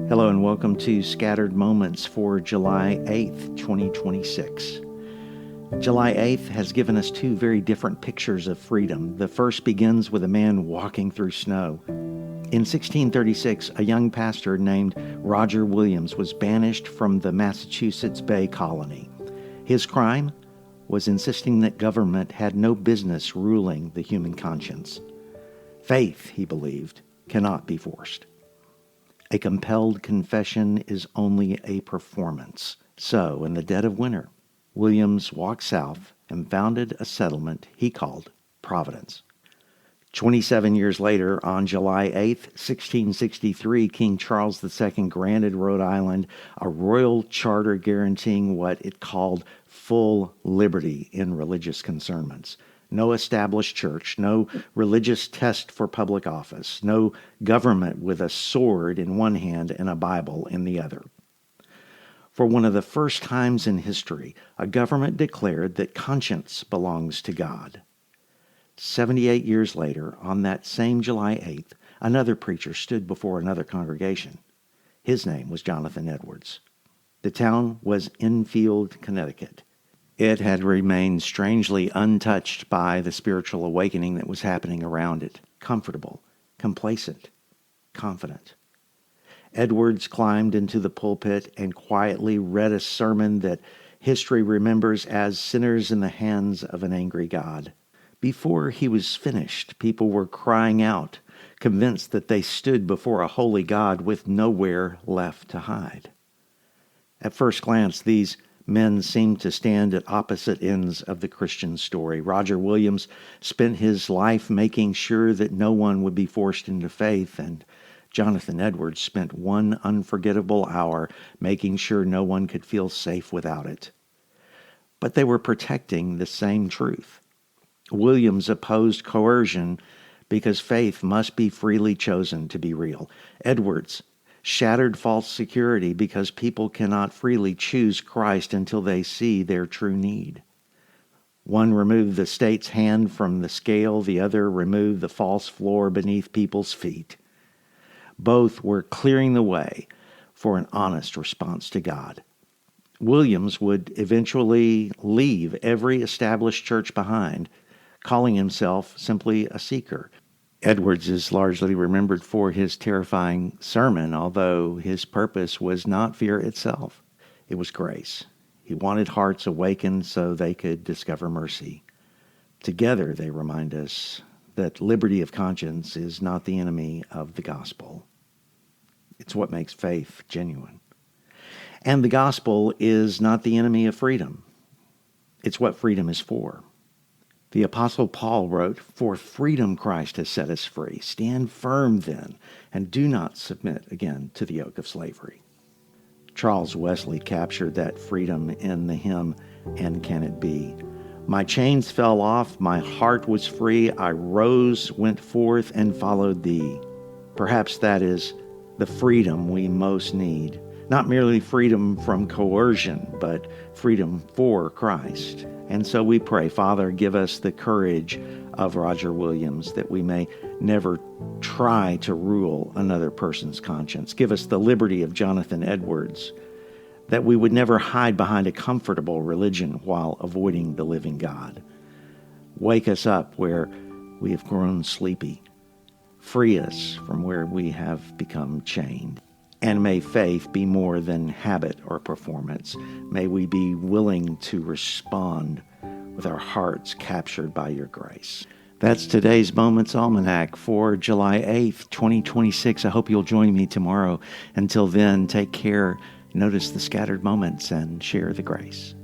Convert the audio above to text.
Hello and welcome to Scattered Moments for July 8th, 2026. July 8th has given us two very different pictures of freedom. The first begins with a man walking through snow. In 1636, a young pastor named Roger Williams was banished from the Massachusetts Bay Colony. His crime was insisting that government had no business ruling the human conscience. Faith, he believed, cannot be forced. A compelled confession is only a performance. So, in the dead of winter, Williams walked south and founded a settlement he called Providence. 27 years later, on July 8, 1663, King Charles II granted Rhode Island a royal charter guaranteeing what it called full liberty in religious concernments. No established church, no religious test for public office, no government with a sword in one hand and a Bible in the other. For one of the first times in history, a government declared that conscience belongs to God. 78 years later, on that same July 8th, another preacher stood before another congregation. His name was Jonathan Edwards. The town was Enfield, Connecticut. It had remained strangely untouched by the spiritual awakening that was happening around it, comfortable, complacent, confident. Edwards climbed into the pulpit and quietly read a sermon that history remembers as sinners in the hands of an angry God. Before he was finished, people were crying out, convinced that they stood before a holy God with nowhere left to hide. At first glance, these men seemed to stand at opposite ends of the Christian story. Roger Williams spent his life making sure that no one would be forced into faith, and Jonathan Edwards spent one unforgettable hour making sure no one could feel safe without it. But they were protecting the same truth. Williams opposed coercion because faith must be freely chosen to be real. Edwards shattered false security because people cannot freely choose Christ until they see their true need. One removed the state's hand from the scale, the other removed the false floor beneath people's feet. Both were clearing the way for an honest response to God. Williams would eventually leave every established church behind, calling himself simply a seeker. Edwards is largely remembered for his terrifying sermon, although his purpose was not fear itself. It was grace. He wanted hearts awakened so they could discover mercy. Together, they remind us that liberty of conscience is not the enemy of the gospel. It's what makes faith genuine. And the gospel is not the enemy of freedom. It's what freedom is for. The Apostle Paul wrote, "For freedom Christ has set us free. Stand firm then, and do not submit again to the yoke of slavery." Charles Wesley captured that freedom in the hymn, "And Can It Be?" My chains fell off, my heart was free, I rose, went forth, and followed thee. Perhaps that is the freedom we most need. Not merely freedom from coercion, but freedom for Christ. And so we pray, Father, give us the courage of Roger Williams that we may never try to rule another person's conscience. Give us the liberty of Jonathan Edwards, that we would never hide behind a comfortable religion while avoiding the living God. Wake us up where we have grown sleepy. Free us from where we have become chained. And may faith be more than habit or performance. May we be willing to respond with our hearts captured by your grace. That's today's Moments Almanac for July 8th, 2026. I hope you'll join me tomorrow. Until then, take care, notice the scattered moments, and share the grace.